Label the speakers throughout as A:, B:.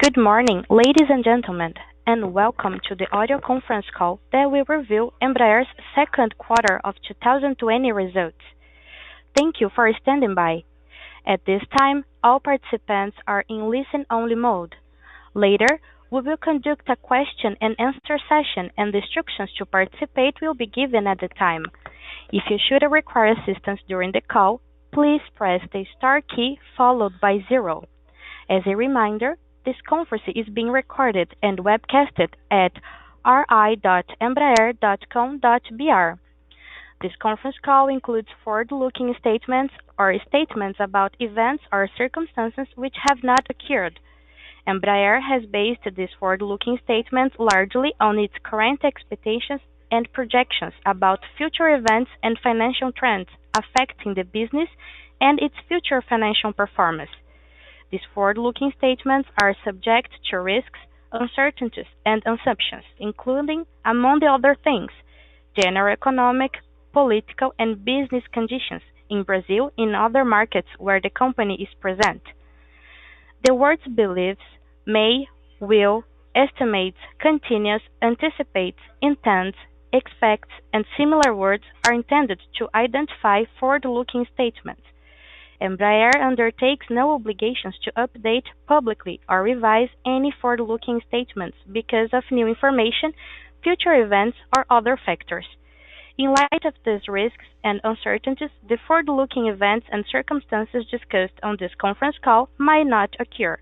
A: Good morning, ladies and gentlemen, and welcome to the audio conference call that will review Embraer's second quarter of 2020 results. Thank you for standing by. At this time, all participants are in listen-only mode. Later, we will conduct a question and answer session, and the instructions to participate will be given at the time. If you should require assistance during the call, please press the star key followed by 0. As a reminder, this conference is being recorded and webcasted at ri.embraer.com.br. This conference call includes forward-looking statements or statements about events or circumstances which have not occurred. Embraer has based these forward-looking statements largely on its current expectations and projections about future events and financial trends affecting the business and its future financial performance. These forward-looking statements are subject to risks, uncertainties, and assumptions, including, among the other things, general economic, political, and business conditions in Brazil and other markets where the company is present. The words believes, may, will, estimates, continues, anticipates, intends, expects, and similar words are intended to identify forward-looking statements. Embraer undertakes no obligations to update publicly or revise any forward-looking statements because of new information, future events, or other factors. In light of these risks and uncertainties, the forward-looking events and circumstances discussed on this conference call might not occur.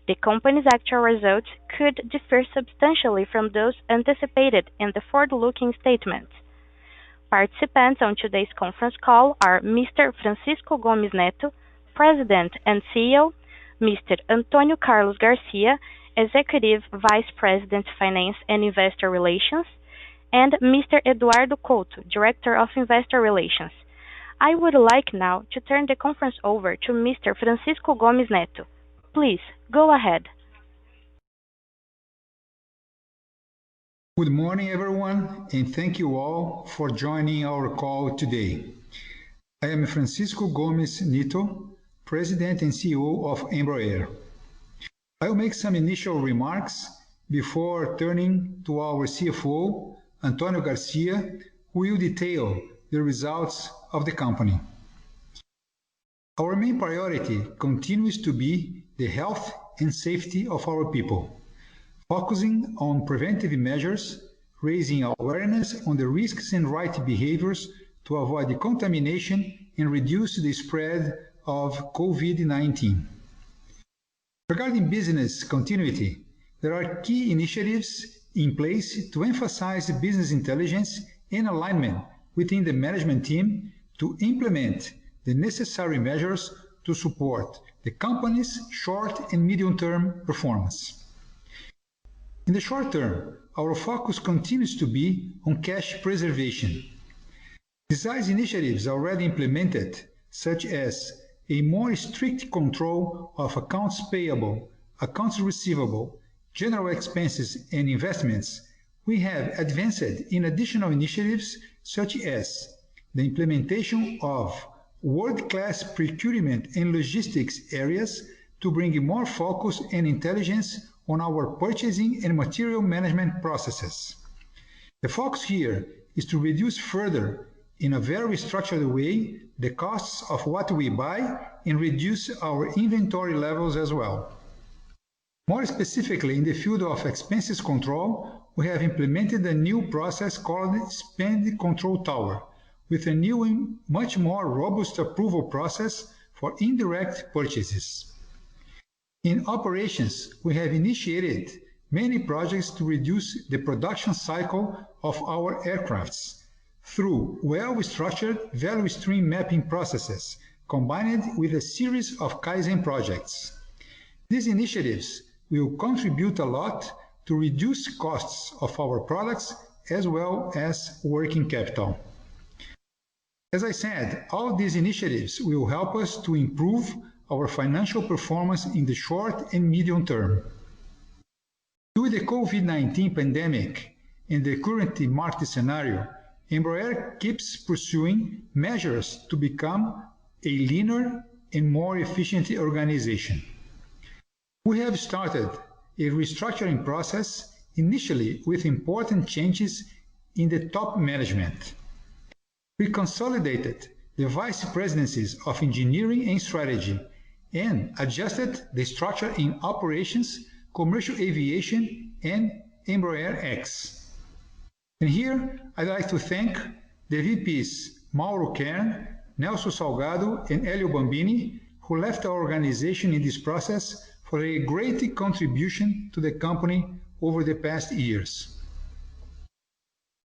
A: The company's actual results could differ substantially from those anticipated in the forward-looking statements. Participants on today's conference call are Mr. Francisco Gomes Neto, President and CEO, Mr. Antônio Carlos Garcia, Executive Vice President, Finance and Investor Relations, and Mr. Eduardo Couto, Director of Investor Relations. I would like now to turn the conference over to Mr. Francisco Gomes Neto. Please, go ahead.
B: Good morning, everyone, and thank you all for joining our call today. I am Francisco Gomes Neto, President and CEO of Embraer. I will make some initial remarks before turning to our CFO, Antônio Garcia, who will detail the results of the company. Our main priority continues to be the health and safety of our people, focusing on preventive measures, raising awareness on the risks and right behaviors to avoid contamination and reduce the spread of COVID-19. Regarding business continuity, there are key initiatives in place to emphasize business intelligence and alignment within the management team to implement the necessary measures to support the company's short and medium-term performance. In the short term, our focus continues to be on cash preservation. Besides initiatives already implemented, such as a more strict control of accounts payable, accounts receivable, general expenses, and investments, we have advanced in additional initiatives such as the implementation of world-class procurement and logistics areas to bring more focus and intelligence on our purchasing and material management processes. The focus here is to reduce further, in a very structured way, the costs of what we buy and reduce our inventory levels as well. More specifically, in the field of expenses control, we have implemented a new process called Spend Control Tower, with a new and much more robust approval process for indirect purchases. In operations, we have initiated many projects to reduce the production cycle of our aircrafts through well-structured value stream mapping processes combined with a series of Kaizen projects. These initiatives will contribute a lot to reduce costs of our products as well as working capital. As I said, all these initiatives will help us to improve our financial performance in the short and medium term. Due to the COVID-19 pandemic and the current market scenario, Embraer keeps pursuing measures to become a leaner and more efficient organization. We have started a restructuring process, initially with important changes in the top management. We consolidated the vice presidencies of engineering and strategy and adjusted the structure in operations, commercial aviation, and EMBR3. And here I'd like to thank the VPs Mauro Kern, Nelson Salgado, and Elio Bambini, who left our organization in this process for a great contribution to the company over the past years.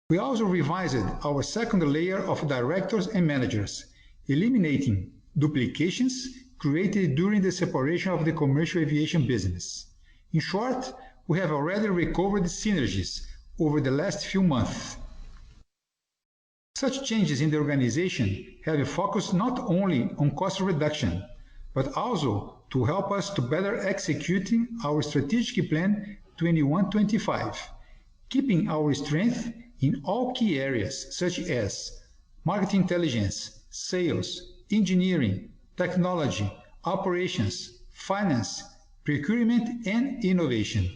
B: We also revised our second layer of directors and managers, eliminating duplications created during the separation of the commercial aviation business. In short, we have already recovered synergies over the last few months. Such changes in the organization have focused not only on cost reduction, but also to help us to better execute our strategic plan 21-25, keeping our strength in all key areas such as market intelligence, sales, engineering, technology, operations, finance, procurement, and innovation.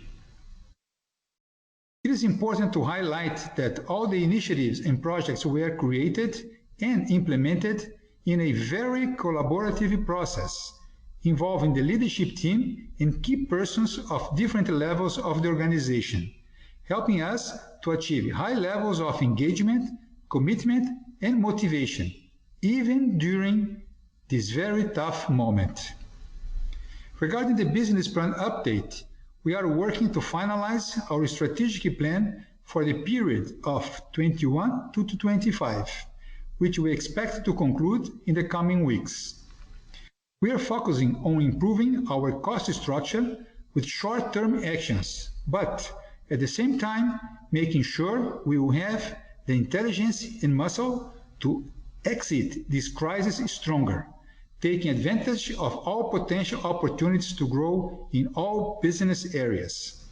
B: It is important to highlight that all the initiatives and projects were created and implemented in a very collaborative process, involving the leadership team and key persons of different levels of the organization, helping us to achieve high levels of engagement, commitment, and motivation, even during this very tough moment. Regarding the business plan update, we are working to finalize our strategic plan for the period of 21 to 25, which we expect to conclude in the coming weeks. We are focusing on improving our cost structure with short-term actions, but at the same time making sure we will have the intelligence and muscle to exit this crisis stronger, taking advantage of all potential opportunities to grow in all business areas.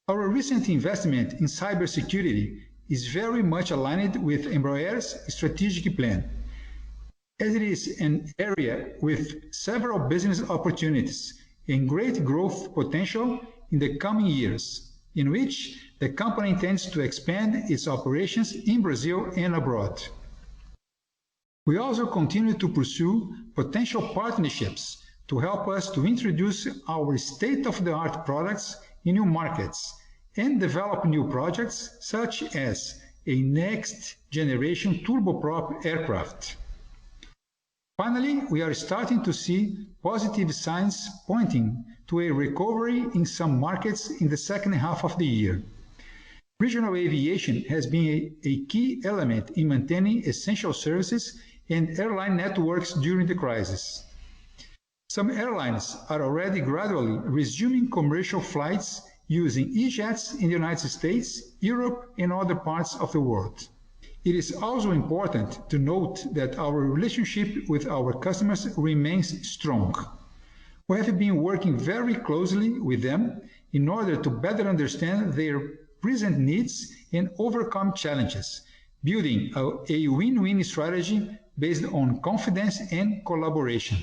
B: Our recent investment in cybersecurity is very much aligned with Embraer's strategic plan, as it is an area with several business opportunities and great growth potential in the coming years, in which the company intends to expand its operations in Brazil and abroad. We also continue to pursue potential partnerships to help us to introduce our state-of-the-art products in new markets and develop new projects such as a next-generation turboprop aircraft. Finally, we are starting to see positive signs pointing to a recovery in some markets in the second half of the year. Regional aviation has been a key element in maintaining essential services and airline networks during the crisis. Some airlines are already gradually resuming commercial flights using E-jets in the United States, Europe, and other parts of the world. It is also important to note that our relationship with our customers remains strong. We have been working very closely with them in order to better understand their present needs and overcome challenges, building a win-win strategy based on confidence and collaboration.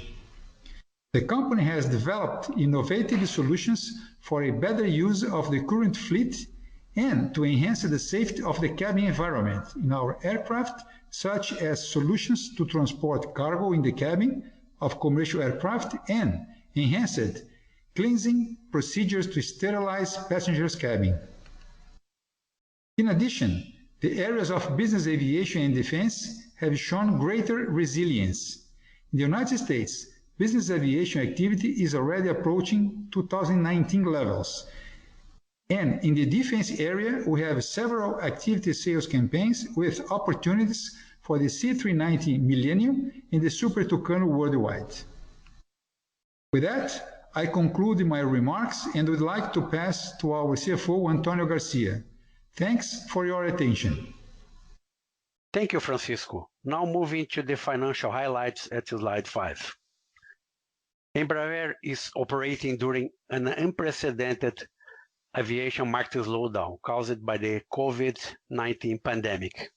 B: The company has developed innovative solutions for a better use of the current fleet and to enhance the safety of the cabin environment in our aircraft, such as solutions to transport cargo in the cabin of commercial aircraft and enhanced cleansing procedures to sterilize passengers' cabin. In addition, the areas of business aviation and defense have shown greater resilience. In the United States, business aviation activity is already approaching 2019 levels. And in the defense area, we have several activity sales campaigns with opportunities for the C390 Millennium and the Super Tucano worldwide. With that, I conclude my remarks and would like to pass to our CFO, Antonio Garcia. Thanks for your attention.
C: Thank you, Francisco. Now moving to the financial highlights at slide 5. Embraer is operating during an unprecedented aviation market slowdown caused by the COVID-19 pandemic.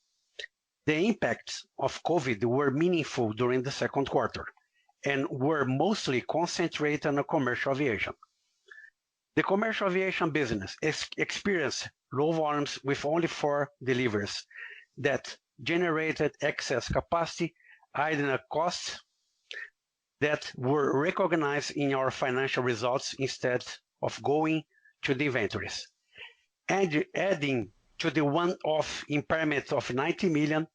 C: The impacts of COVID were meaningful during the second quarter and were mostly concentrated on commercial aviation. The commercial aviation business experienced low volumes with only 4 deliveries that generated excess capacity, idle costs that were recognized in our financial results instead of going to the inventories. And adding to the one-off impairment of 90 million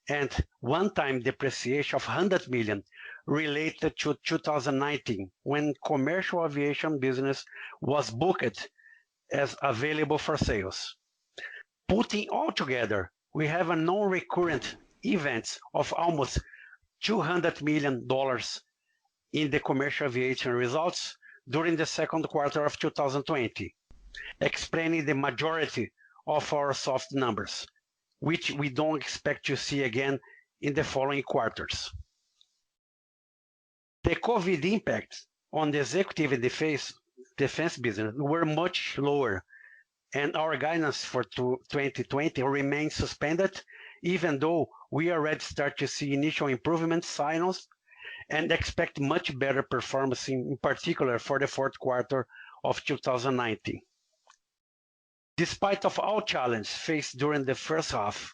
C: and one-time depreciation of 100 million related to 2019, when commercial aviation business was booked as available for sales. Putting all together, we have a non-recurrent events of almost $200 million in the commercial aviation results during the second quarter of 2020, explaining the majority of our soft numbers, which we don't expect to see again in the following quarters. The COVID impact on the executive and defense business were much lower, and our guidance for 2020 remains suspended, even though we already start to see initial improvement signals and expect much better performance, in particular for the fourth quarter of 2019. Despite of all challenges faced during the first half,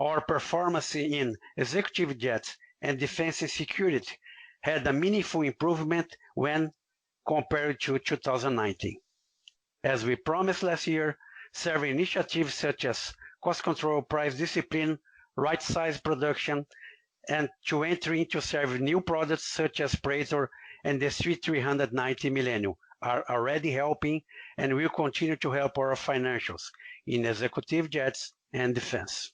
C: our performance in executive jets and defense and security had a meaningful improvement when compared to 2019. As we promised last year, several initiatives such as cost control, price discipline, right-size production, and to enter into several new products such as Praetor and the C390 Millennium are already helping and will continue to help our financials in executive jets and defense.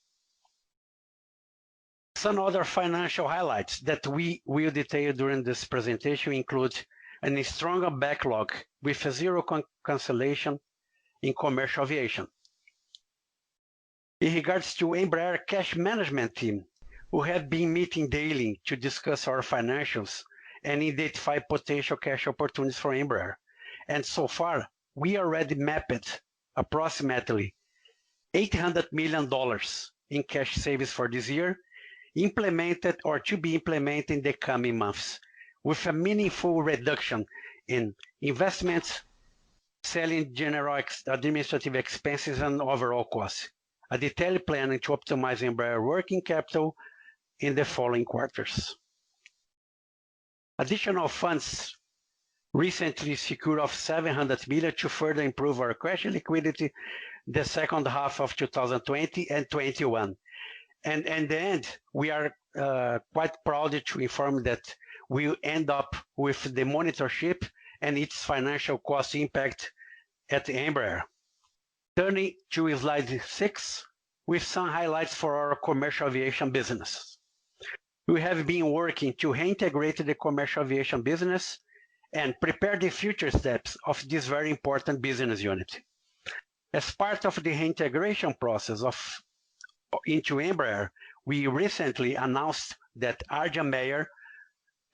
C: Some other financial highlights that we will detail during this presentation include a stronger backlog with a zero cancellation in commercial aviation. In regards to Embraer cash management team, who have been meeting daily to discuss our financials and identify potential cash opportunities for Embraer. And so far, we already mapped approximately $800 million in cash savings for this year, implemented or to be implemented in the coming months, with a meaningful reduction in investments, selling general administrative expenses, and overall costs. A detailed plan to optimize Embraer working capital in the following quarters. Additional funds recently secured of $700 million to further improve our cash liquidity the second half of 2020 and 21. And in the end, we are quite proud to inform that we will end up with the monitorship and its financial cost impact at Embraer. Turning to slide 6, with some highlights for our commercial aviation business. We have been working to reintegrate the commercial aviation business and prepare the future steps of this very important business unit. As part of the reintegration process into Embraer, we recently announced that Arjan Meijer,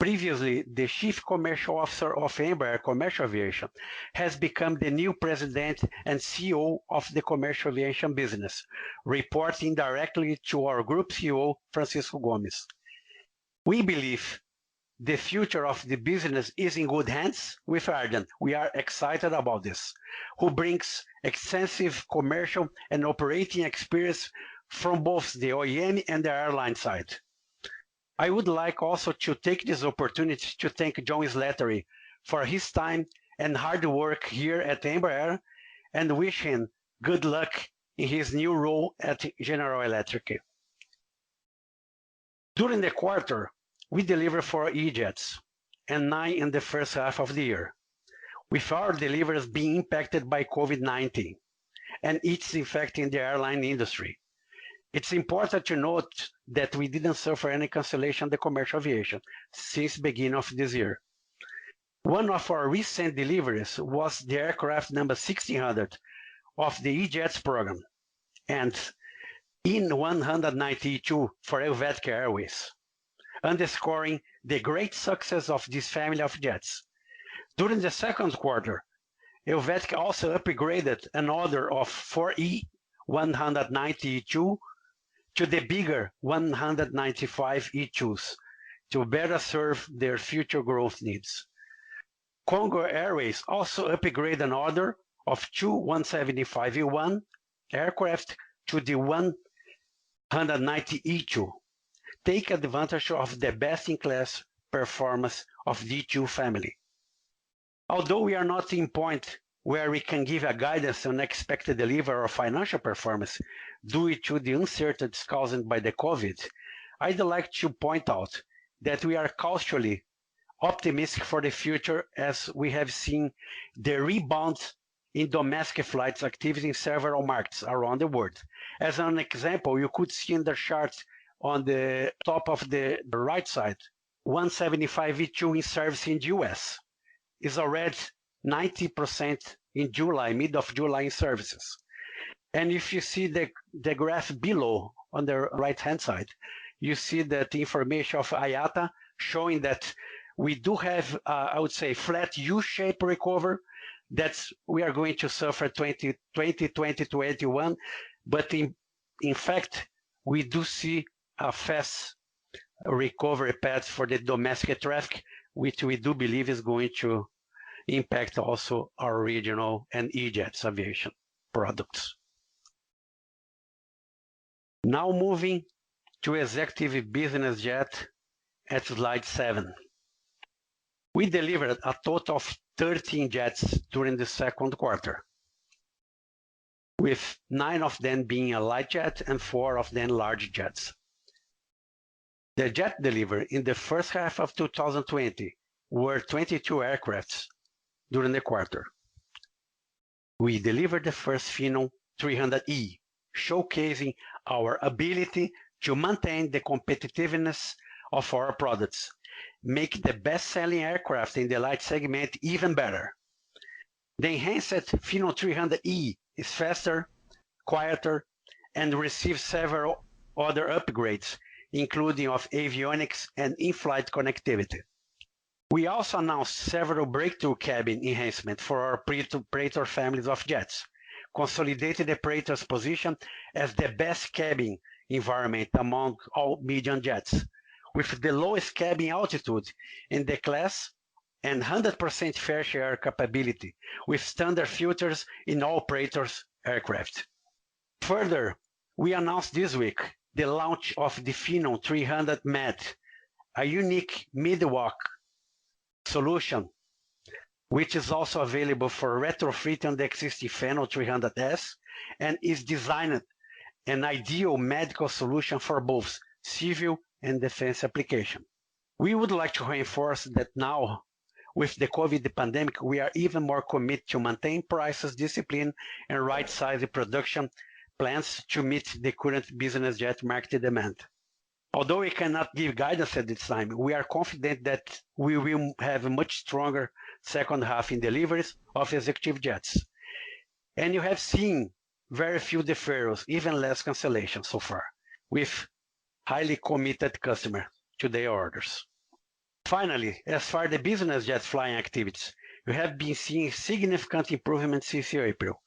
C: previously the Chief Commercial Officer of Embraer Commercial Aviation, has become the new President and CEO of the commercial aviation business, reporting directly to our Group CEO, Francisco Gomes. We believe the future of the business is in good hands with Arjan. We are excited about this, who brings extensive commercial and operating experience from both the OEM and the airline side. I would like also to take this opportunity to thank John Slattery for his time and hard work here at Embraer and wish him good luck in his new role at General Electric. During the quarter, we delivered 4 E-jets and 9 in the first half of the year, with our deliveries being impacted by COVID-19 and its effect in the airline industry. It's important to note that we didn't suffer any cancellation in the commercial aviation since the beginning of this year. One of our recent deliveries was the aircraft number 1600 of the E-jets program, and in 192 for Helvetica Airways, underscoring the great success of this family of jets. During the second quarter, Helvetica also upgraded an order of 4 E190E2 to the bigger 195 E2s to better serve their future growth needs. Congo Airways also upgraded an order of two 175E1 aircraft to the 190E2, take advantage of the best-in-class performance of D2 family. Although we are not in point where we can give a guidance on expected delivery or financial performance due to the uncertainties caused by the COVID, I'd like to point out that we are cautiously optimistic for the future as we have seen the rebound in domestic flights activity in several markets around the world. As an example, you could see in the chart on the top of the right side, 175E2 in service in the US is already 90% in July, mid of July in services. And if you see the graph below on the right-hand side, you see that the information of IATA showing that we do have, I would say, flat U-shaped recovery. That's we are going to suffer 2020, 2021, but in fact, we do see a fast recovery path for the domestic traffic, which we do believe is going to impact also our regional and E-Jets aviation products. Now moving to executive business jet at slide 7. We delivered a total of 13 jets during the second quarter, with 9 of them being a light jet and 4 of them large jets. The jet delivered in the first half of 2020 were 22 aircrafts during the quarter. We delivered the first Phenom 300E, showcasing our ability to maintain the competitiveness of our products, make the best-selling aircraft in the light segment even better. The enhanced Phenom 300E is faster, quieter, and receives several other upgrades, including of avionics and in-flight connectivity. We also announced several breakthrough cabin enhancements for our Praetor families of jets, consolidating the Praetor's position as the best cabin environment among all medium jets, with the lowest cabin altitude in the class and 100% fair share capability, with standard filters in all Praetor's aircraft. Further, we announced this week the launch of the Phenom 300 MED, a unique mid-walk solution, which is also available for retrofit on the existing Phenom 300S and is designed an ideal medical solution for both civil and defense application. We would like to reinforce that now, with the COVID pandemic, we are even more committed to maintain prices discipline and right-size the production plans to meet the current business jet market demand. Although we cannot give guidance at this time, we are confident that we will have a much stronger second half in deliveries of executive jets. And you have seen very few deferrals, even less cancellations so far, with highly committed customers to their orders. Finally, as far as the business jet flying activities, we have been seeing significant improvements since April,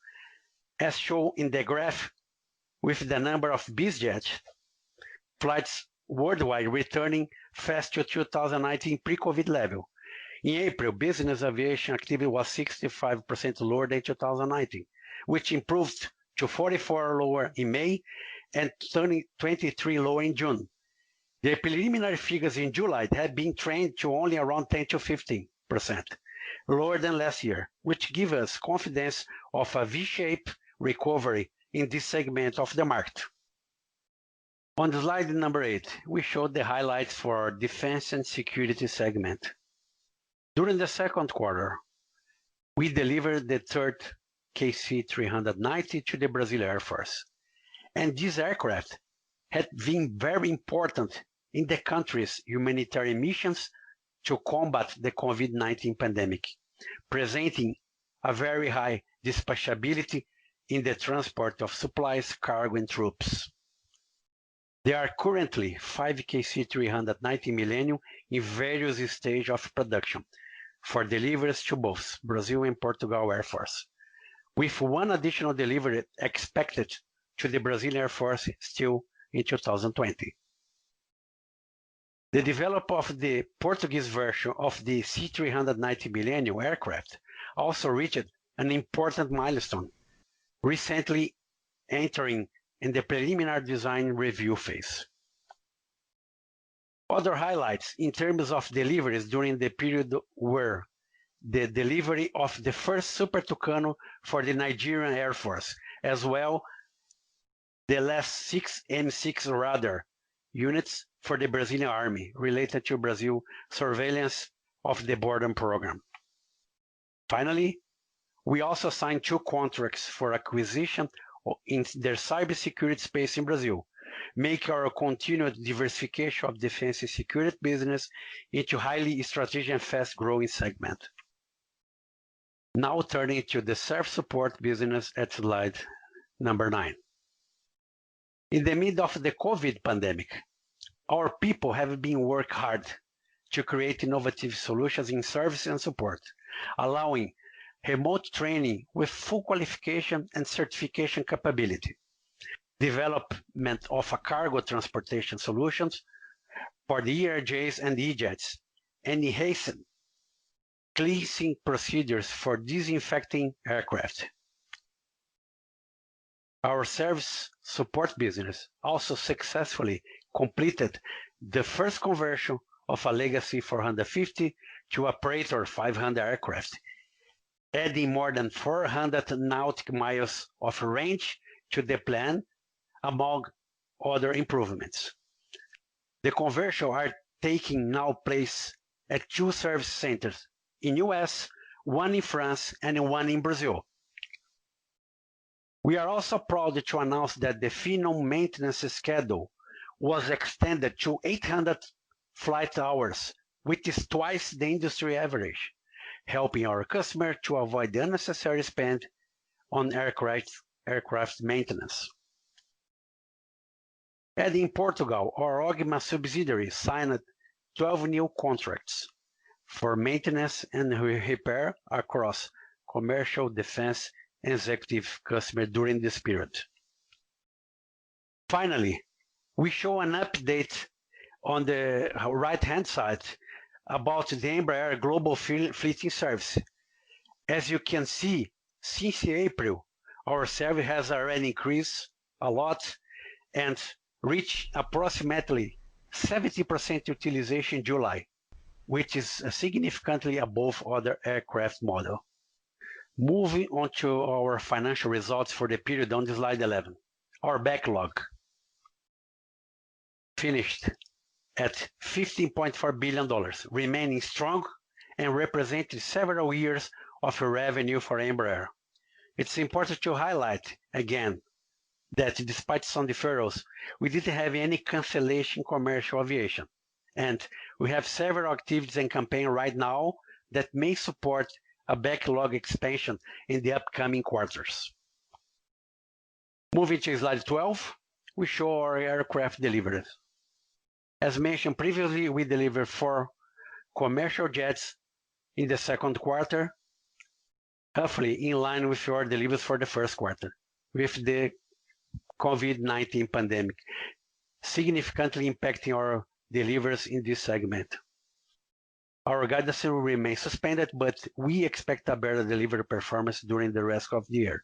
C: as shown in the graph with the number of BizJet flights worldwide returning fast to 2019 pre-COVID level. In April, business aviation activity was 65% lower than 2019, which improved to 44 lower in May and 23 lower in June. The preliminary figures in July have been trending to only around 10 to 15%, lower than last year, which gives us confidence of a V-shaped recovery in this segment of the market. On slide number 8, we showed the highlights for our defense and security segment. During the second quarter, we delivered the third KC-390 to the Brazil Air Force. And this aircraft had been very important in the country's humanitarian missions to combat the COVID-19 pandemic, presenting a very high dispatchability in the transport of supplies, cargo, and troops. There are currently 5 KC-390 Millennium in various stages of production for deliveries to both Brazil and Portugal Air Force, with one additional delivery expected to the Brazilian Air Force still in 2020. The development of the Portuguese version of the C390 Millennium aircraft also reached an important milestone, recently entering in the preliminary design review phase. Other highlights in terms of deliveries during the period were the delivery of the first Super Tucano for the Nigerian Air Force, as well the last 6 M6 radar units for the Brazilian Army related to Brazil surveillance of the border program. Finally, we also signed 2 contracts for acquisition in their cybersecurity space in Brazil, making our continued diversification of defense and security business into highly strategic and fast-growing segment. Now turning to the self-support business at slide number 9. In the midst of the COVID pandemic, our people have been working hard to create innovative solutions in service and support, allowing remote training with full qualification and certification capability, development of a cargo transportation solutions for the ERJs and E-jets, and hasten cleansing procedures for disinfecting aircraft. Our service support business also successfully completed the first conversion of a legacy 450 to a Praetor 500 aircraft, adding more than 400 nautical miles of range to the plan, among other improvements. The conversions are taking now place at 2 service centers in US, 1 in France, and 1 in Brazil. We are also proud to announce that the Phenom maintenance schedule was extended to 800 flight hours, which is twice the industry average, helping our customer to avoid the unnecessary spend on aircraft maintenance. And in Portugal, our Ogma subsidiary signed 12 new contracts for maintenance and repair across commercial, defense, and executive customers during this period. Finally, we show an update on the right-hand side about the Embraer Global Fleeting Service. As you can see, since April, our service has already increased a lot and reached approximately 70% utilization in July, which is significantly above other aircraft models. Moving on to our financial results for the period on slide 11. Our backlog finished at $15.4 billion, remaining strong and representing several years of revenue for Embraer. It's important to highlight again that despite some deferrals, we didn't have any cancellation in commercial aviation, and we have several activities and campaigns right now that may support a backlog expansion in the upcoming quarters. Moving to slide 12, we show our aircraft deliveries. As mentioned previously, we delivered 4 commercial jets in the second quarter, roughly in line with our deliveries for the first quarter, with the COVID-19 pandemic significantly impacting our deliveries in this segment. Our guidance will remain suspended, but we expect a better delivery performance during the rest of the year.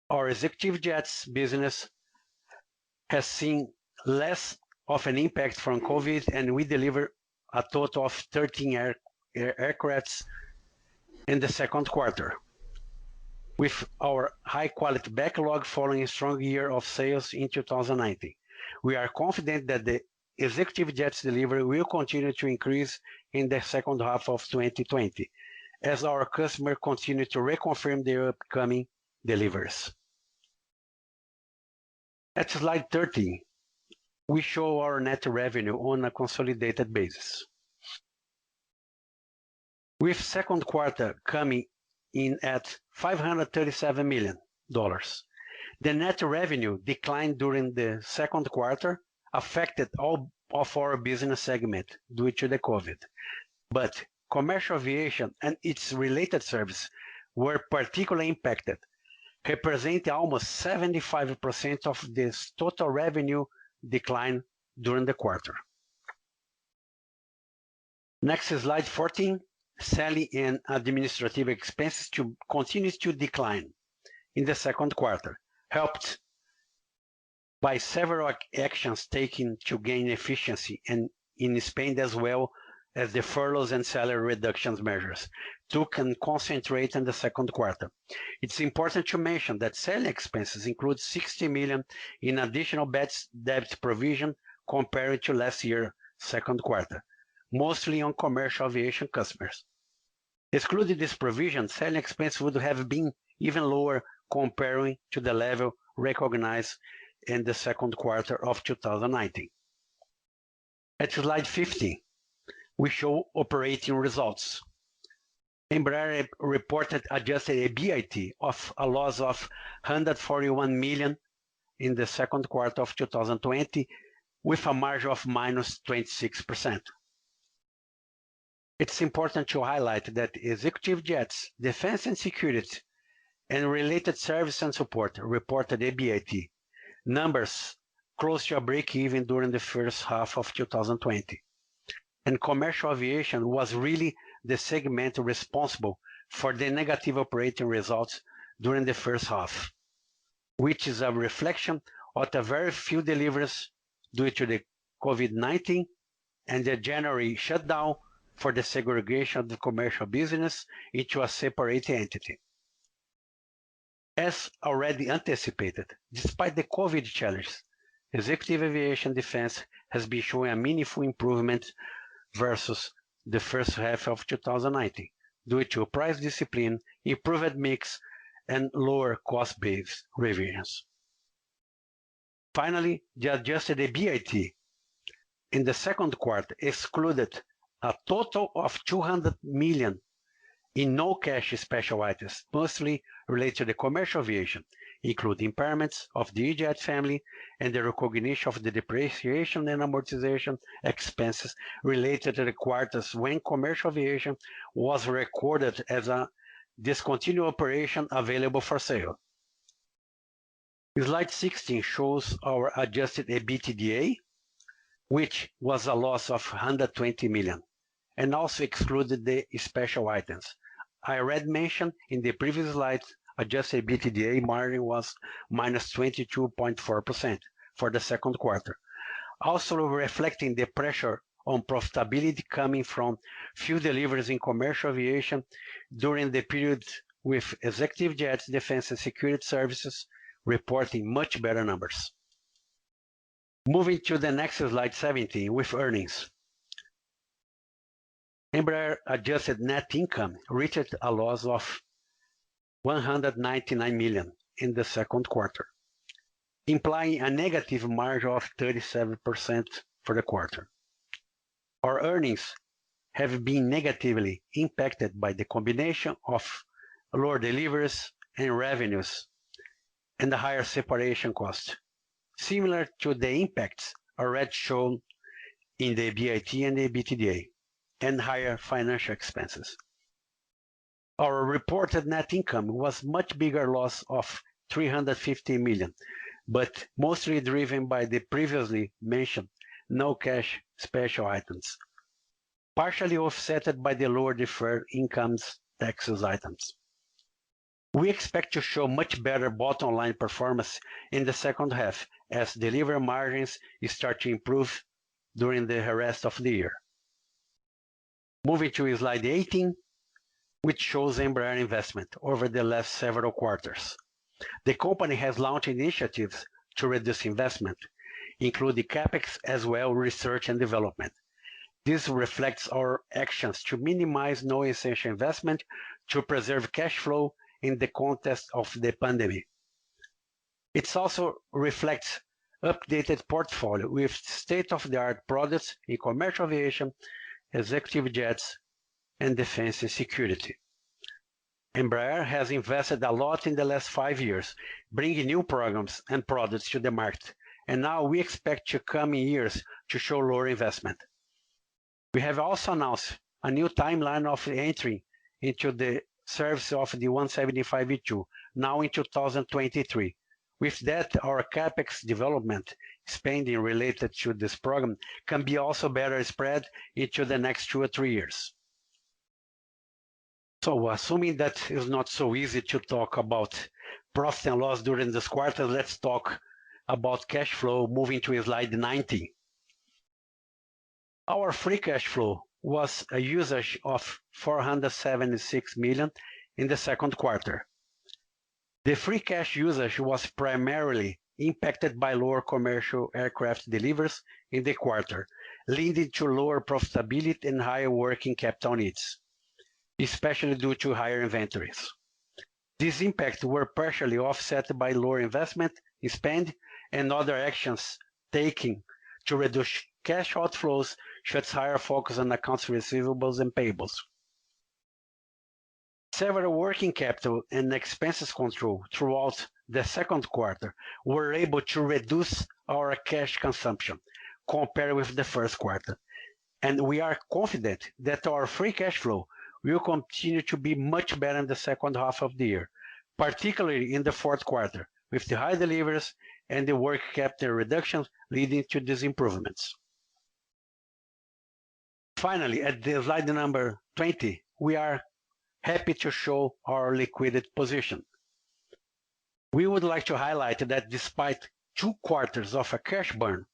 C: Our executive jets business has seen less of an impact from COVID, and we delivered a total of 13 aircrafts in the second quarter. With our high-quality backlog following a strong year of sales in 2019, we are confident that the executive jets delivery will continue to increase in the second half of 2020, as our customers continue to reconfirm their upcoming deliveries. At slide 13, we show our net revenue on a consolidated basis. With second quarter coming in at $537 million, the net revenue declined during the second quarter, affected all of our business segment due to the COVID. But commercial aviation and its related service were particularly impacted, representing almost 75% of this total revenue decline during the quarter. Next is slide 14. Selling and administrative expenses continues to decline in the second quarter, helped by several actions taken to gain efficiency and in Spain, as well as the furloughs and salary reductions measures took and concentrate in the second quarter. It's important to mention that selling expenses include 60 million in additional debt provision compared to last year's second quarter, mostly on commercial aviation customers. Excluding this provision, selling expenses would have been even lower comparing to the level recognized in the second quarter of 2019. At slide 15, we show operating results. Embraer reported adjusted EBIT of a loss of 141 million in the second quarter of 2020, with a margin of minus 26%. It's important to highlight that executive jets, defense and security, and related service and support reported EBIT numbers close to a break-even during the first half of 2020. And commercial aviation was really the segment responsible for the negative operating results during the first half, which is a reflection of the very few deliveries due to the COVID-19 and the January shutdown for the segregation of the commercial business into a separate entity. As already anticipated, despite the COVID challenges, executive aviation defense has been showing a meaningful improvement versus the first half of 2019 due to price discipline, improved mix, and lower cost-based revisions. Finally, the adjusted EBIT in the second quarter excluded a total of 200 million in no-cash special items, mostly related to the commercial aviation, including impairments of the E-Jet family and the recognition of the depreciation and amortization expenses related to the quarters when commercial aviation was recorded as a discontinued operation available for sale. Slide 16 shows our adjusted EBITDA, which was a loss of 120 million, and also excluded the special items. I already mentioned in the previous slide, adjusted EBITDA margin was minus 22.4% for the second quarter, also reflecting the pressure on profitability coming from few deliveries in commercial aviation during the period, with executive jets, defense and security services reporting much better numbers. Moving to the next slide 17 with earnings. Embraer adjusted net income reached a loss of 199 million in the second quarter, implying a negative margin of 37% for the quarter. Our earnings have been negatively impacted by the combination of lower deliveries and revenues and the higher separation cost, similar to the impacts already shown in the EBIT and the EBITDA, and higher financial expenses. Our reported net income was much bigger loss of 350 million, but mostly driven by the previously mentioned no cash special items, partially offset by the lower deferred incomes taxes items. We expect to show much better bottom line performance in the second half as delivery margins start to improve during the rest of the year. Moving to slide 18, which shows Embraer investment over the last several quarters. The company has launched initiatives to reduce investment, including CapEx as well as research and development. This reflects our actions to minimize non-essential investment to preserve cash flow in the context of the pandemic. It also reflects updated portfolio with state-of-the-art products in commercial aviation, executive jets, and defense and security. Embraer has invested a lot in the last 5 years, bringing new programs and products to the market, and now we expect the coming years to show lower investment. We have also announced a new timeline of entry into the service of the 175-2, now in 2023, With that, our CapEx development spending related to this program can be also better spread into the next 2 or 3 years. So assuming that it's not so easy to talk about profit and loss during this quarter, let's talk about cash flow, moving to slide 19. Our free cash flow was a usage of 476 million in the second quarter. The free cash usage was primarily impacted by lower commercial aircraft deliveries in the quarter, leading to lower profitability and higher working capital needs, especially due to higher inventories. These impacts were partially offset by lower investment in spend and other actions taken to reduce cash outflows, such as higher focus on accounts receivables and payables. Several working capital and expenses control throughout the second quarter were able to reduce our cash consumption compared with the first quarter, and we are confident that our free cash flow will continue to be much better in the second half of the year, particularly in the fourth quarter, with the high deliveries and the working capital reductions leading to these improvements. Finally, at the slide number 20, we are happy to show our liquidity position. We would like to highlight that despite 2 quarters of a cash burn,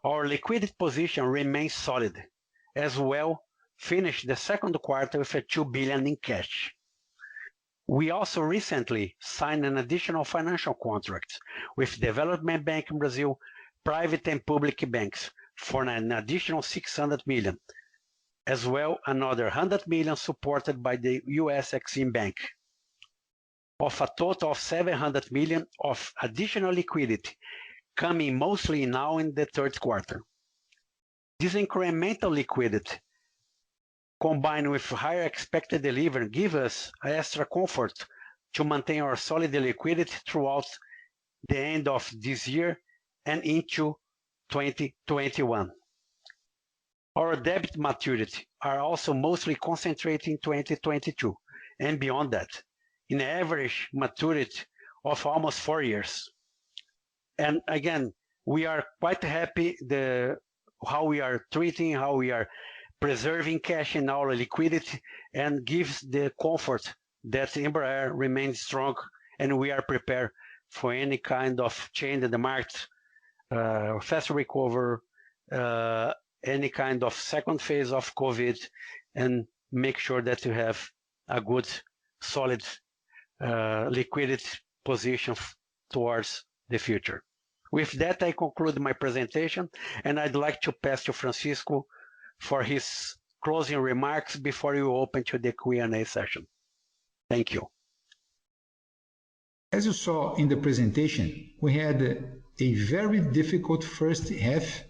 C: our liquidity position remains solid, as well finished the second quarter with a 2 billion in cash. We also recently signed an additional financial contract with Development Bank in Brazil, private and public banks for an additional 600 million, as well another 100 million supported by the US Exim Bank, of a total of 700 million of additional liquidity, coming mostly now in the third quarter. This incremental liquidity, combined with higher expected delivery, give us extra comfort to maintain our solid liquidity throughout the end of this year and into 2021. Our debt maturity are also mostly concentrated in 2022 and beyond that, in average maturity of almost 4 years. And again, we are quite happy how we are treating, how we are preserving cash in our liquidity, and gives the comfort that Embraer remains strong and we are prepared for any kind of change in the market, faster recovery, any kind of second phase of COVID, and make sure that you have a good, solid liquidity position towards the future. With that, I conclude my presentation, and I'd like to pass to Francisco for his closing remarks before you open to the Q&A session. Thank you.
B: As you saw in the presentation, we had a very difficult first half,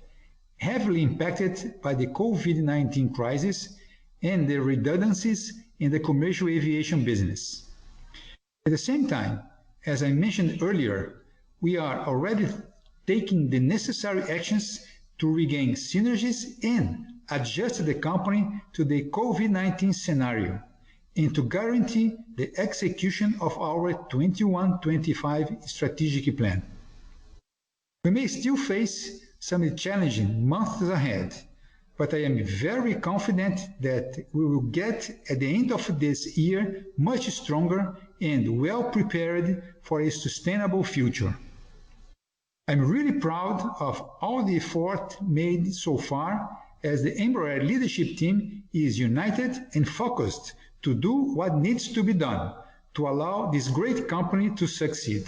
B: heavily impacted by the COVID-19 crisis and the redundancies in the commercial aviation business. At the same time, as I mentioned earlier, we are already taking the necessary actions to regain synergies and adjust the company to the COVID-19 scenario and to guarantee the execution of our 21-25 strategic plan. We may still face some challenging months ahead, but I am very confident that we will get at the end of this year much stronger and well prepared for a sustainable future. I'm really proud of all the effort made so far, as the Embraer leadership team is united and focused to do what needs to be done to allow this great company to succeed.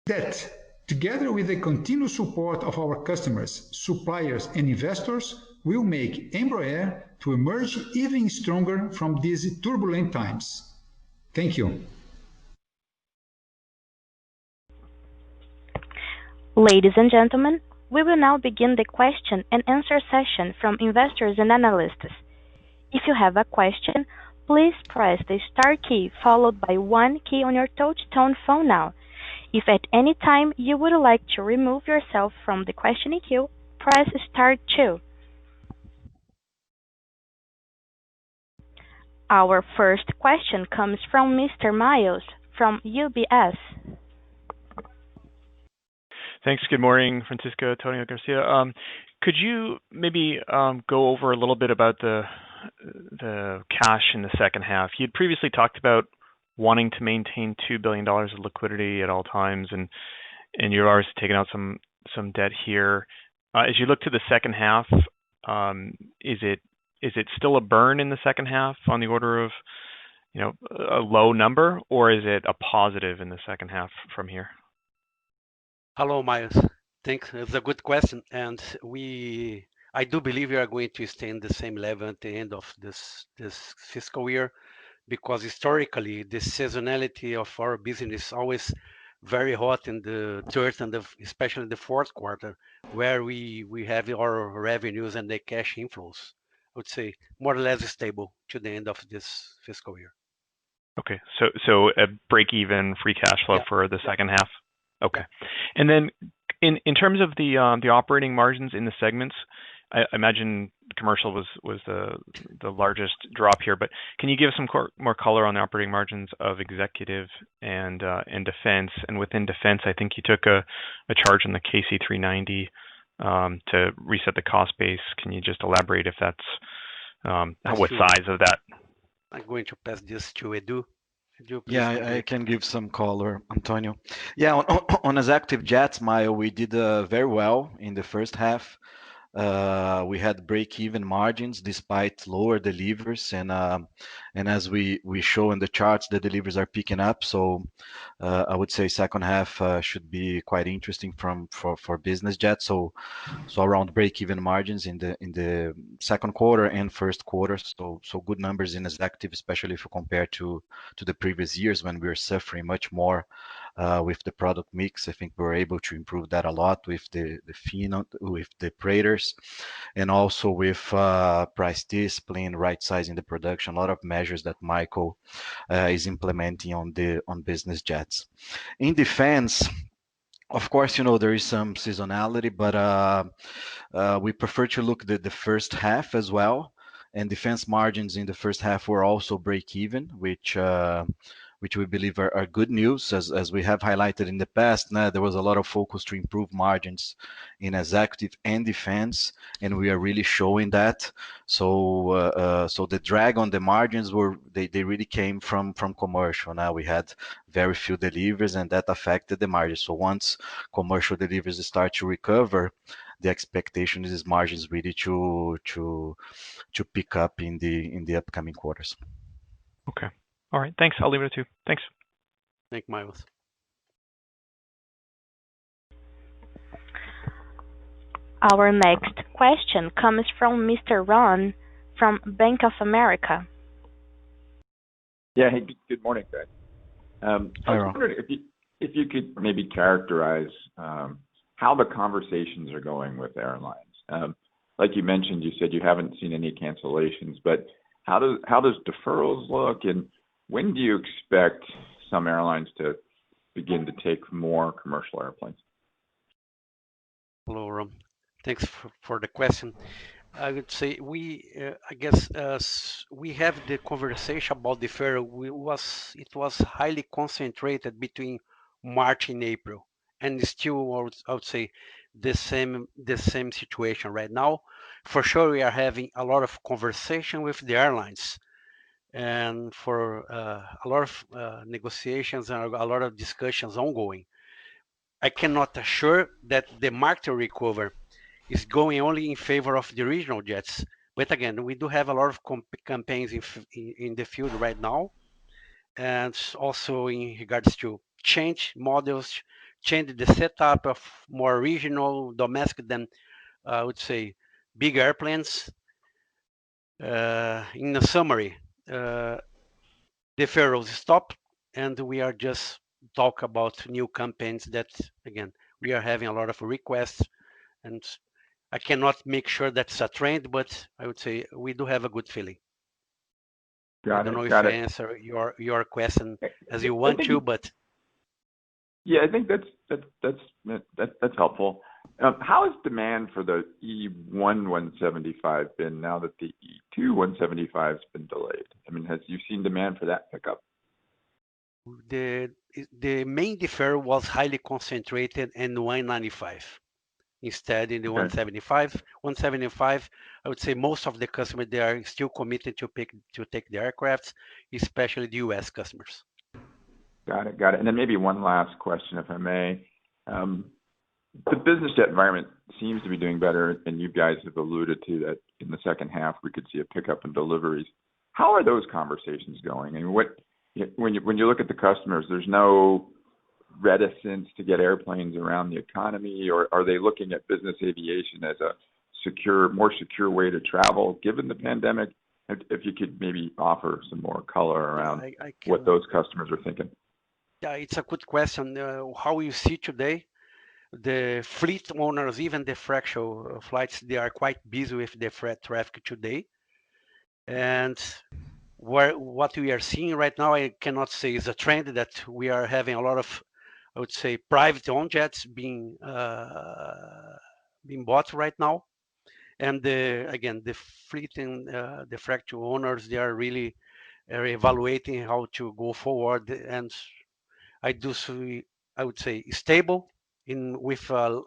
B: That, together with the continued support of our customers, suppliers, and investors, will make Embraer to emerge even stronger from these turbulent times. Thank you.
A: Ladies and gentlemen, we will now begin the question and answer session from investors and analysts. If you have a question, please press the star key followed by 1 key on your touch-tone phone now. If at any time you would like to remove yourself from the questioning queue, press star 2. Our first question comes from Mr. Miles from UBS.
D: Thanks. Good morning, Francisco, Antonio Garcia. Could you maybe go over a little bit about the cash in the second half? You'd previously talked about wanting to maintain $2 billion of liquidity at all times, and you're already taking out some debt here. As you look to the second half, is it still a burn in the second half on the order of a low number, or is it a positive in the second half from here?
C: Hello, Miles. Thanks. It's a good question, and I do believe we are going to stay in the same level at the end of this fiscal year, because historically the seasonality of our business is always very hot in the third and especially the fourth quarter, where we have our revenues and the cash inflows. I would say more or less stable to the end of this fiscal year.
D: Okay, so a break-even free cash flow for the second half. Okay, and then in terms of the operating margins in the segments, I imagine commercial was the largest drop here, but can you give some more color on the operating margins of executive and defense? And within defense, I think you took a charge on the KC-390 to reset the cost base. Can you just elaborate if that's what size of that?
C: I'm going to pass this to Edu.
E: Yeah, I can give some color, Antonio. Yeah, on executive jets, Mile, we did very well in the first half. We had break-even margins despite lower deliveries, and as we show in the charts, the deliveries are picking up. So I would say second half should be quite interesting for business jets. So around break-even margins in the second quarter and first quarter. So good numbers in executive, especially if you compare to the previous years when we were suffering much more with the product mix. I think we were able to improve that a lot with the Phenom, with the Praetors, and also with price discipline, right sizing the production, a lot of measures that Michael is implementing on business jets. In defense, of course, there is some seasonality, but we prefer to look at the first half as well. And defense margins in the first half were also break even, which we believe are good news. As we have highlighted in the past, there was a lot of focus to improve margins in executive and defense, and we are really showing that. So the drag on the margins they really came from commercial. Now we had very few deliveries, and that affected the margins. So once commercial deliveries start to recover, the expectation is margins really to pick up in the upcoming quarters.
D: Okay. All right. Thanks. I'll leave it at 2. Thanks.
C: Thank you, Miles.
A: Our next question comes from Mr. Ron from Bank of America.
F: Yeah. Hey, good morning, guys. I was
E: Ron.
F: wondering if you could maybe characterize how the conversations are going with airlines. Like you mentioned, you said you haven't seen any cancellations, but how does deferrals look, and when do you expect some airlines to begin to take more commercial airplanes?
C: Hello, Ron. Thanks for the question. I would say I guess we have the conversation about deferral. It was highly concentrated between March and April, and still I would say the same situation right now. For sure, we are having a lot of conversation with the airlines, and for a lot of negotiations and a lot of discussions ongoing. I cannot assure that the market recovery is going only in favor of the regional jets. But again, we do have a lot of campaigns in the field right now, and also in regards to change models, change the setup of more regional, domestic than I would say big airplanes. In the summary, deferrals stop, and we are just talk about new campaigns that again we are having a lot of requests, and I cannot make sure that's a trend, but I would say we do have a good feeling. I don't know if I answer your question as you want to, but
F: yeah, I think that's helpful. How has demand for the E1-175 been now that the E2-175 has been delayed? I mean, have you seen demand for that pick up?
C: the main deferral was highly concentrated in 195 instead in the
F: Okay.
C: 175. 175, I would say most of the customers, they are still committed to take the aircrafts, especially the US customers.
F: Got it. And then maybe one last question, if I may. The business jet environment seems to be doing better, and you guys have alluded to that in the second half we could see a pickup in deliveries. How are those conversations going? I mean, when you look at the customers, there's no reticence to get airplanes around the economy, or are they looking at business aviation as a more secure way to travel given the pandemic? If you could maybe offer some more color around what those customers are thinking.
C: Yeah, it's a good question. How you see today, the fleet owners, even the fractional flights, they are quite busy with the freight traffic today. And what we are seeing right now, I cannot say is a trend that we are having a lot of, I would say, private owned jets being bought right now. And again, the fleet and the fractional owners, they are really evaluating how to go forward. And I do see, I would say, stable with a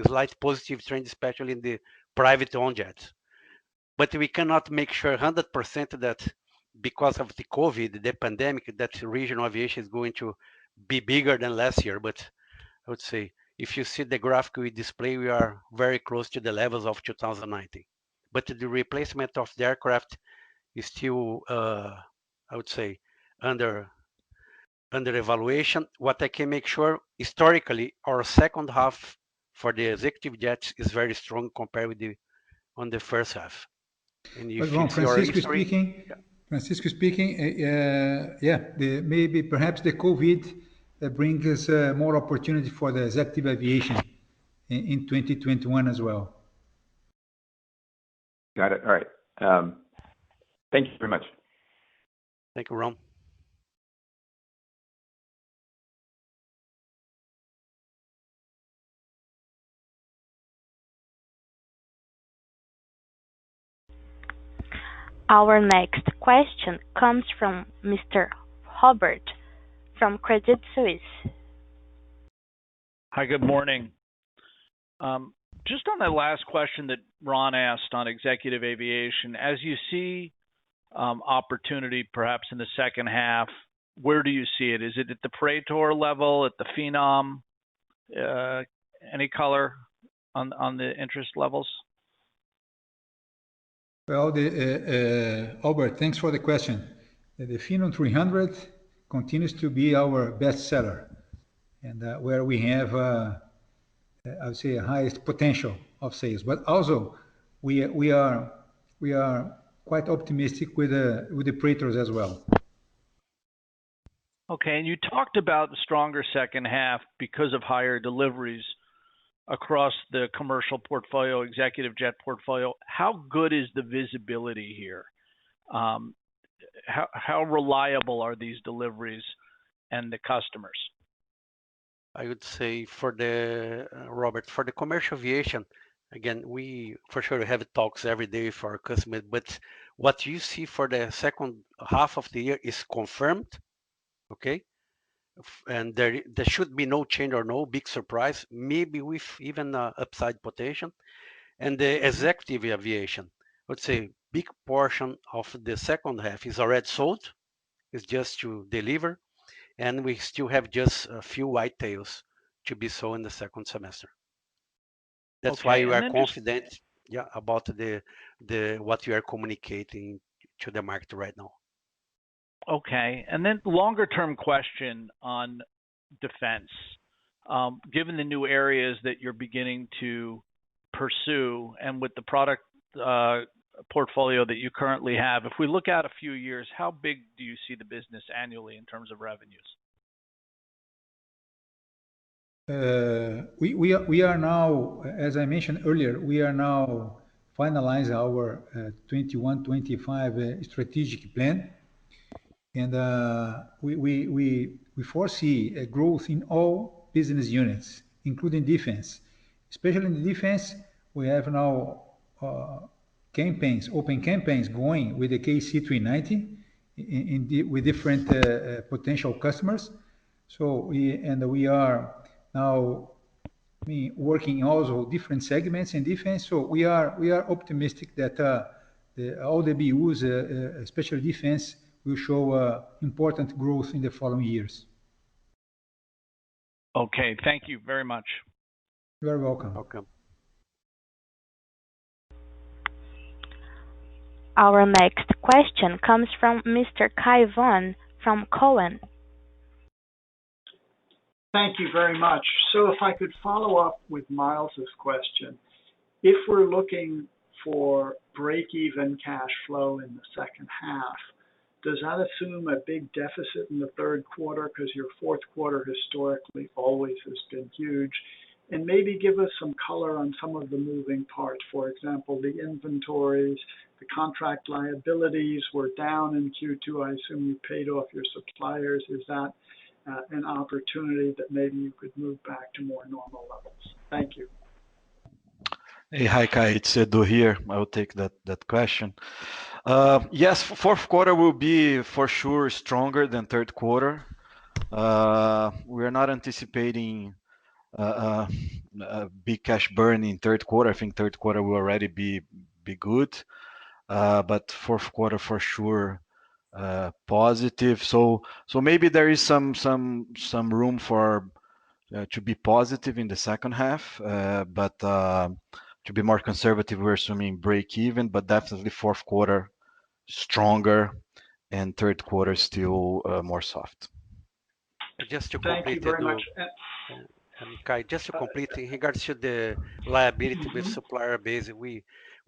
C: slight positive trend, especially in the private owned jets. But we cannot make sure 100% that because of the COVID, the pandemic, that regional aviation is going to be bigger than last year. But I would say, if you see the graphic we display, we are very close to the levels of 2019. But the replacement of the aircraft is still, I would say, under evaluation. What I can make sure, historically, our second half for the executive jets is very strong compared with the first half. And if
B: Well, Francisco speaking.
C: Yeah.
B: Francisco speaking. Maybe perhaps the COVID brings us more opportunity for the executive aviation in 2021 as well.
F: Got it. All right. Thank you very much.
C: Thank you, Ron.
A: Our next question comes from Mr. Robert from Credit Suisse.
G: Hi, good morning. Just on the last question that Ron asked on executive aviation, as you see opportunity perhaps in the second half, where do you see it? Is it at the Praetor level, at the Phenom? Any color on the interest levels?
B: Well, Albert, thanks for the question. The Phenom 300 continues to be our best seller, and where we have, I would say, a highest potential of sales. But also, we are quite optimistic with the Praetors as well.
G: Okay, and you talked about the stronger second half because of higher deliveries across the commercial portfolio, executive jet portfolio. How good is the visibility here? How reliable are these deliveries and the customers?
C: I would say Robert, for the commercial aviation, again, we for sure have talks every day for our customers, but what you see for the second half of the year is confirmed, okay? And there should be no change or no big surprise, maybe with even upside potential. And the executive aviation, I would say big portion of the second half is already sold. It's just to deliver. And we still have just a few white tails to be sold in the second semester. That's why we are confident about the what we are communicating to the market right now.
G: Okay, and then longer term question on defense. Given the new areas that you're beginning to pursue and with the product portfolio that you currently have, if we look out a few years, how big do you see the business annually in terms of revenues?
B: We are now, as I mentioned earlier, we are now finalizing our 21-25 strategic plan. And we foresee a growth in all business units, including defense. Especially in the defense, we have now open campaigns going with the KC-390 with different potential customers. So we are now working also different segments in defense. So we are optimistic that all the BUs, especially defense, will show important growth in the following years.
G: Okay, thank you very much.
B: You are welcome.
C: Welcome.
A: Our next question comes from Mr. Kai Von from Cowen.
H: Thank you very much. So if I could follow up with Miles's question, if we're looking for break-even cash flow in the second half, does that assume a big deficit in the third quarter? Because your fourth quarter historically always has been huge. And maybe give us some color on some of the moving parts. For example, the inventories, the contract liabilities were down in Q2. I assume you paid off your suppliers. Is that an opportunity that maybe you could move back to more normal levels? Thank you.
E: Hey, hi Kai, it's Edu here. I will take that question. Yes, fourth quarter will be for sure stronger than third quarter. We are not anticipating a big cash burn in third quarter. I think third quarter will already be good, but fourth quarter for sure positive. So maybe there is some room for to be positive in the second half, but to be more conservative, we're assuming break even, but definitely fourth quarter stronger and third quarter still more soft.
C: Just to
H: Thank
C: complete,
H: you very much.
C: Kai, just to complete, in regards to the liability with supplier base, we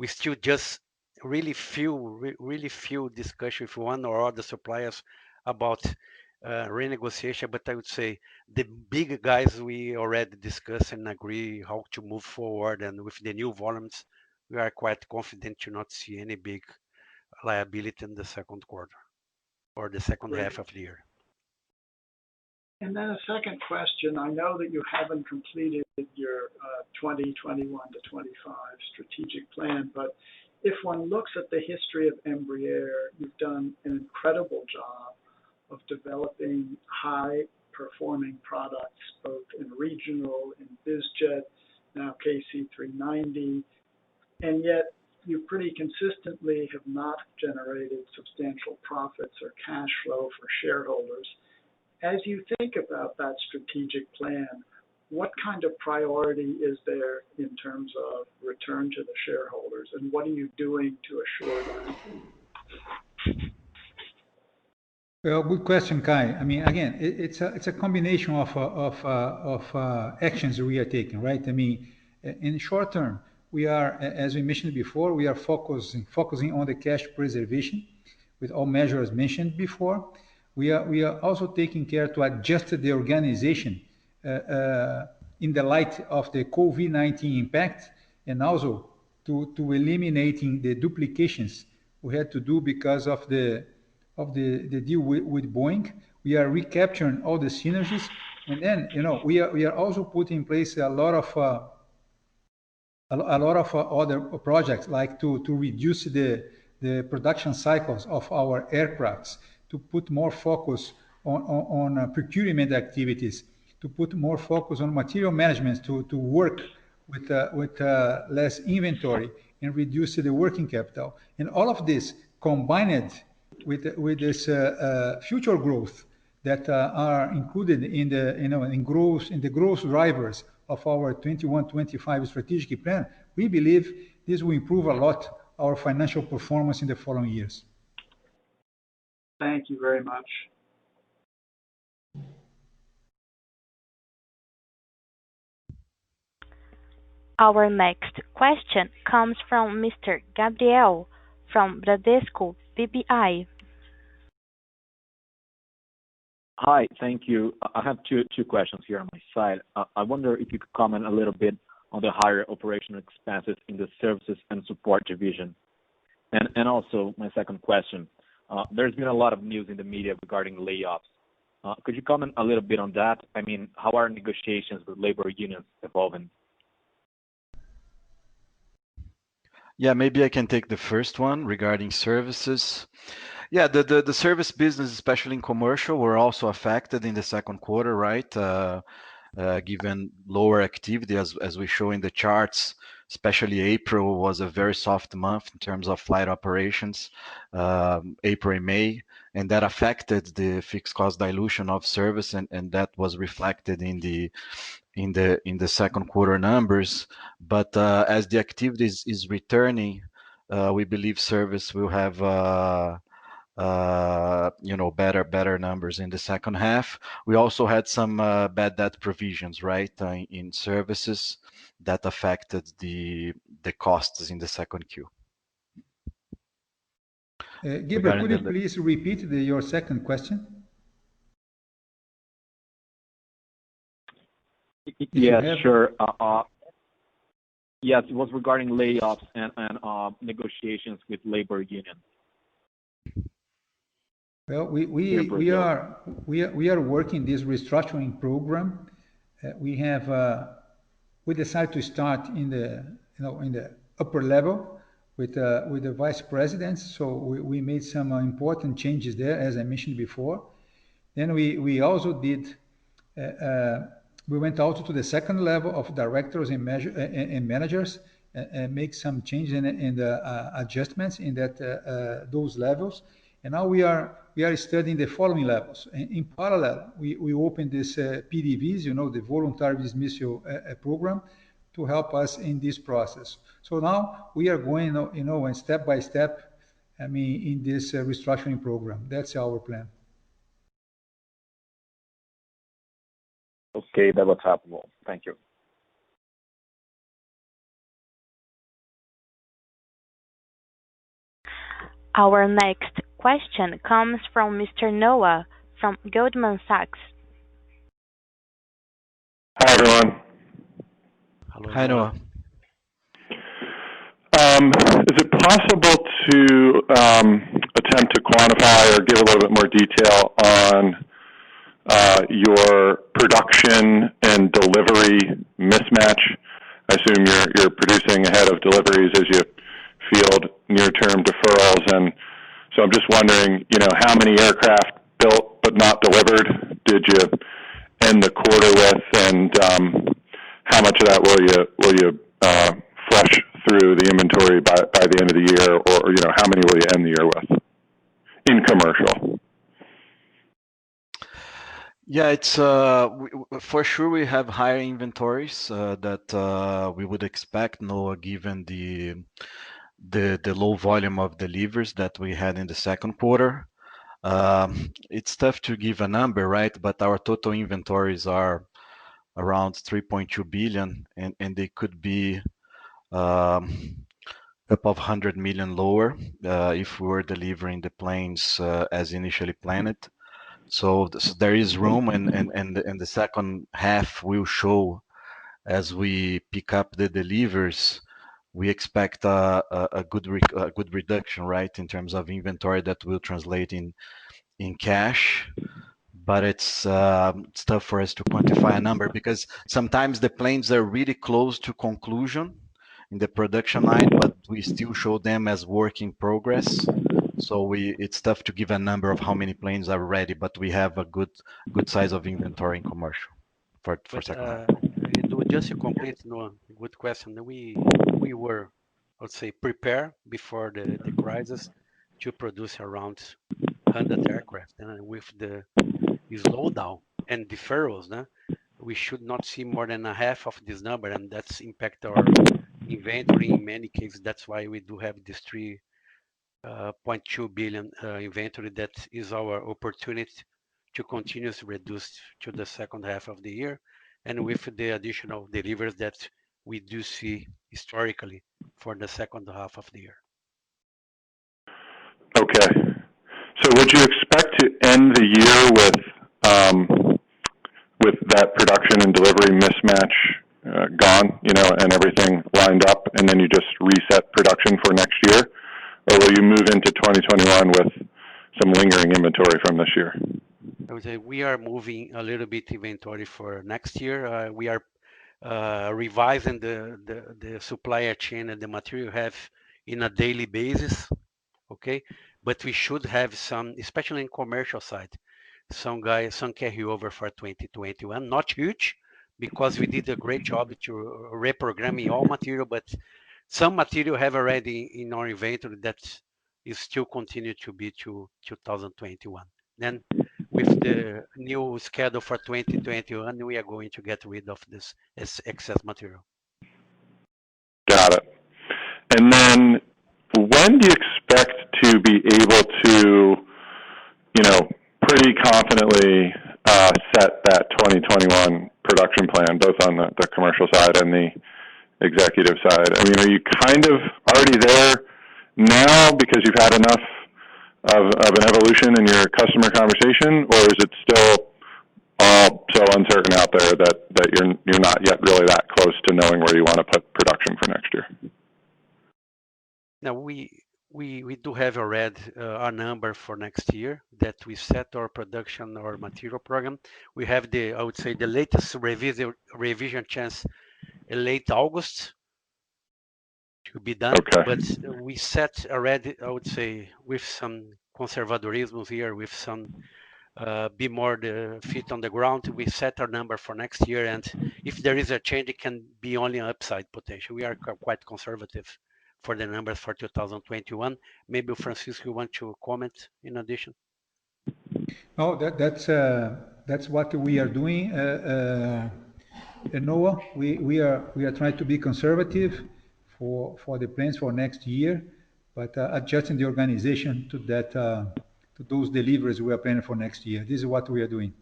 C: still just really few discussion with one or other suppliers about renegotiation, but I would say the big guys we already discussed and agree how to move forward, and with the new volumes, we are quite confident to not see any big liability in the second quarter or the second half of the year.
H: And then a second question. I know that you haven't completed your 2021 to 25 strategic plan, but if one looks at the history of Embraer, you've done an incredible job of developing high-performing products, both in regional, in BizJet, now KC-390, and yet you pretty consistently have not generated substantial profits or cash flow for shareholders. As you think about that strategic plan, what kind of priority is there in terms of return to the shareholders, and what are you doing to assure that?
B: Well, good question, Kai. I mean, again, it's a combination of actions we are taking, right? I mean, in the short term, we are, as we mentioned before, we are focusing on the cash preservation with all measures mentioned before. We are also taking care to adjust the organization in the light of the COVID-19 impact, and also to eliminating the duplications we had to do because of the deal with Boeing. We are recapturing all the synergies, and then we are also putting in place a lot of other projects, like to reduce the production cycles of our aircrafts, to put more focus on procurement activities, to put more focus on material management, to work with less inventory and reduce the working capital. And all of this combined with this future growth that are included in the growth drivers of our 21-25 strategic plan, we believe this will improve a lot our financial performance in the following years.
H: Thank you very much.
A: Our next question comes from Mr. Gabriel from Bradesco BBI.
I: Hi, thank you. I have two questions here on my side. I wonder if you could comment a little bit on the higher operational expenses in the services and support division. And also, my second question, there's been a lot of news in the media regarding layoffs. Could you comment a little bit on that? I mean, how are negotiations with labor unions evolving?
E: Yeah, maybe I can take the first one regarding services. Yeah, the service business, especially in commercial, were also affected in the second quarter, right? Given lower activity, as we show in the charts, especially April was a very soft month in terms of flight operations, April and May, and that affected the fixed cost dilution of service, and that was reflected in the second quarter numbers. But as the activity is returning, we believe service will have better numbers in the second half. We also had some bad debt provisions, right, in services that affected the costs in the second Q.
B: Gabriel, could you please repeat your second question?
I: Yes, sure. Yes, it was regarding layoffs and negotiations with labor unions.
B: Well, we are working this restructuring program. We decided to start in the upper level with the vice presidents. So we made some important changes there, as I mentioned before. Then we also did. We went out to the second level of directors and managers and make some changes and adjustments in those levels. And now we are studying the following levels. In parallel, we opened this PDVs, the voluntary dismissal program, to help us in this process. So now we are going, step by step, in this restructuring program. That's our plan.
I: Okay, that was helpful. Thank you.
A: Our next question comes from Mr. Noah from Goldman Sachs.
J: Hi, everyone.
E: Hello. Hi, Noah.
J: Is it possible to attempt to quantify or give a little bit more detail on your production and delivery mismatch? I assume you're producing ahead of deliveries as you field near-term deferrals, and so I'm just wondering, how many aircraft built but not delivered did you end the quarter with, and how much of that will you flush through the inventory by the end of the year, or how many will you end the year with in commercial?
E: Yeah, it's for sure we have higher inventories that we would expect, Noah, given the low volume of deliveries that we had in the second quarter. It's tough to give a number, right? But our total inventories are around 3.2 billion, and they could be above 100 million lower if we were delivering the planes as initially planned. So there is room, and the second half will show as we pick up the deliveries. We expect a good reduction, right, in terms of inventory that will translate in cash. But it's tough for us to quantify a number because sometimes the planes are really close to conclusion in the production line, but we still show them as work in progress. So it's tough to give a number of how many planes are ready, but we have a good size of inventory in commercial for second half.
C: Just to complete, good question. We were, let's say, prepared before the crisis to produce around 100 aircraft, and with the slowdown and deferrals, we should not see more than a half of this number, and that's impact our inventory in many cases. That's why we do have this 3.2 billion inventory. That is our opportunity to continuously reduce to the second half of the year, and with the additional deliveries that we do see historically for the second half of the year.
J: Okay. So would you expect to end the year with that production and delivery mismatch gone, and everything lined up, and then you just reset production for next year? Or will you move into 2021 with some lingering inventory from this year?
C: I would say we are moving a little bit inventory for next year. We are revising the supplier chain and the material have in a daily basis, okay? but we should have some, especially in commercial side, some carryover for 2021. Not huge, because we did a great job to reprogramming all material, but some material have already in our inventory that is still continue to be to 2021. Then with the new schedule for 2021, we are going to get rid of this excess material.
J: Got it. And then when do you expect to be able to, pretty confidently set that 2021 production plan, both on the commercial side and the executive side? I mean, are you kind of already there now because you've had enough of an evolution in your customer conversation, or is it still all so uncertain out there that you're not yet really that close to knowing where you want to put production for next year?
C: Now we do have already a number for next year that we set our production or material program. We have I would say the latest revision chance in late August to be done.
J: Okay.
C: But we set already, I would say, with some conservadorism here, with some be more the feet on the ground. We set our number for next year, and if there is a change, it can be only an upside potential. We are quite conservative for the numbers for 2021. Maybe Francisco, you want to comment in addition?
B: Oh, that's what we are doing. Noah, we are trying to be conservative for the plans for next year, but adjusting the organization to those deliveries we are planning for next year. This is what we are doing.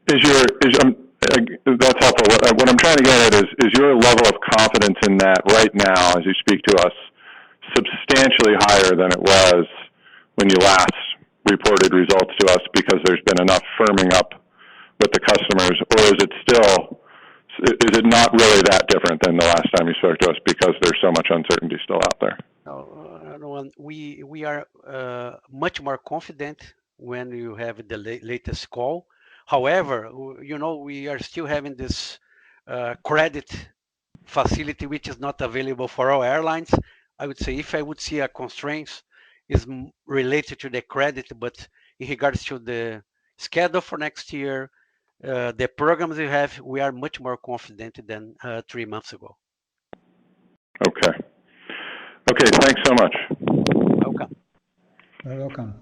J: That's helpful. What I'm trying to get at is your level of confidence in that right now, as you speak to us, substantially higher than it was when you last reported results to us, because there's been enough firming up with the customers, or is it not really that different than the last time you spoke to us because there's so much uncertainty still out there?
C: We are much more confident when you have the latest call. However, we are still having this credit facility which is not available for all airlines. I would say if I would see a constraint is related to the credit, but in regards to the schedule for next year, the programs we are much more confident than 3 months ago.
J: Okay, thanks so much.
C: Welcome.
B: You're welcome.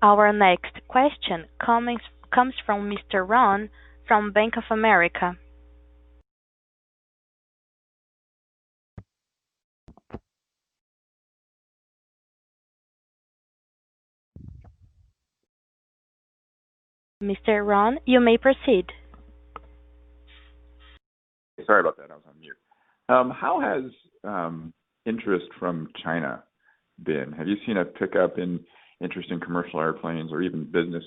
A: Our next question comes from Mr. Ron from Bank of America. Mr. Ron, you may proceed.
F: Sorry about that. I was on mute. How has interest from China been? Have you seen a pickup in interest in commercial airplanes or even business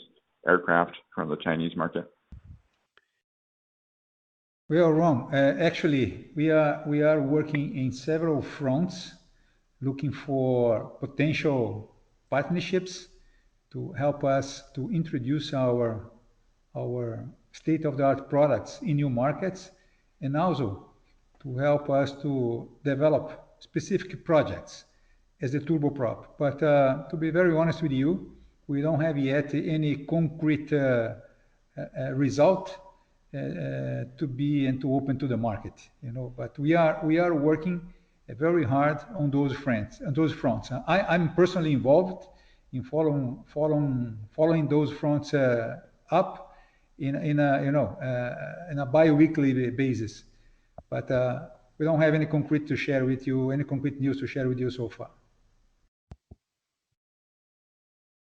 F: aircraft from the Chinese market?
B: Well, Ron, actually, we are working in several fronts, looking for potential partnerships to help us to introduce our state-of-the-art products in new markets, and also to help us to develop specific projects as the turboprop. But to be very honest with you, we don't have yet any concrete result to be and to open to the market, But we are working very hard on those fronts. I'm personally involved in following those fronts up in a bi-weekly basis. But we don't have any concrete to share with you, any concrete news to share with you so far.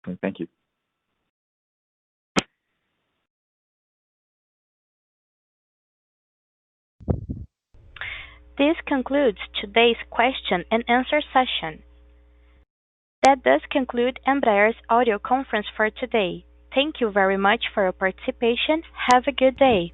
F: Okay, thank you.
A: This concludes today's question and answer session. That does conclude Embraer's audio conference for today. Thank you very much for your participation. Have a good day.